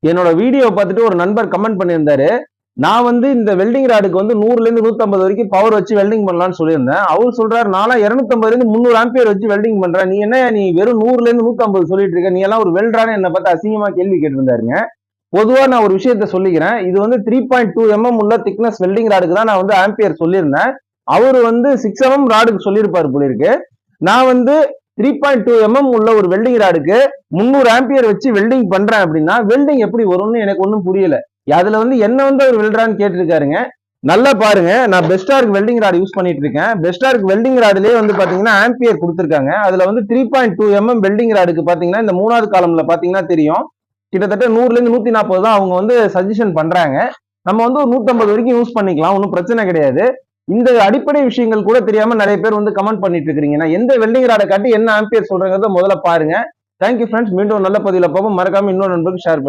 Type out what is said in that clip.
என்னோட வீடியோ பார்த்துட்டு ஒரு நண்பர் கமெண்ட் பண்ணியிருந்தாரு. நான் வந்து இந்த வெல்டிங் ராடுக்கு வந்து 100ல இருந்து 150 வரைக்கும் பவர் வச்சு வெல்டிங் பண்ணலாம்னு சொல்லியிருந்தேன். அவர் சொல்றாரு, நான்லாம் 250ல இருந்து 300 ஆம்பியர் வச்சு வெல்டிங் பண்றேன். நீ என்ன நீ வெறும் 100ல இருந்து 150 சொல்லிட்டு இருக்க? நீ எல்லாம் ஒரு வெல்டரான்னு என்ன பார்த்து அசிங்கமா கேள்வி கேட்டிருந்தாருங்க. பொதுவா நான் ஒரு விஷயத்த சொல்லிக்கிறேன். இது வந்து 3.2 mm உள்ள திக்னஸ் வெல்டிங் ராடுக்கு தான் நான் வந்து ஆம்பியர் சொல்லியிருந்தேன். அவர் வந்து 6 mm ராடுக்கு சொல்லியிருப்பாரு போல இருக்கு. நான் வந்து 3.2 mm உள்ள ஒரு வெல்டிங் ராடுக்கு 300 ஆம்பியர் வச்சு வெல்டிங் பண்றேன் அப்படின்னா வெல்டிங் எப்படி வரும்னு எனக்கு ஒன்றும் புரியல. அதுல வந்து என்ன வந்து அவர் வெல்டரான்னு கேட்டிருக்காருங்க. நல்லா பாருங்க, நான் பெஸ்டார்க் வெல்டிங் ராட் யூஸ் பண்ணிட்டு இருக்கேன். பெஸ்டார்க் வெல்டிங் ராடுலயே வந்து பாத்தீங்கன்னா ஆம்பியர் கொடுத்துருக்காங்க. அதுல வந்து 3.2 mm வெல்டிங் ராடுக்கு பாத்தீங்கன்னா இந்த 3வது காலம்ல பாத்தீங்கன்னா தெரியும், கிட்டத்தட்ட 100ல இருந்து 140 தான் அவங்க வந்து சஜஷன் பண்றாங்க. நம்ம வந்து ஒரு 150 வரைக்கும் யூஸ் பண்ணிக்கலாம், ஒன்றும் பிரச்சனை கிடையாது. இந்த அடிப்படை விஷயங்கள் கூட தெரியாம நிறைய பேர் வந்து கமெண்ட் பண்ணிட்டு இருக்கீங்க. நான் எந்த வெல்டிங் ராடை காட்டி என்ன ஆம்பியர் சொல்றேங்கிறத முதல்ல பாருங்க. தேங்க்யூ ஃப்ரெண்ட்ஸ், மீண்டும் நல்ல பதிவில் பார்ப்போம். மறக்காம இன்னொரு நண்பருக்கு ஷேர் பண்ணுங்க.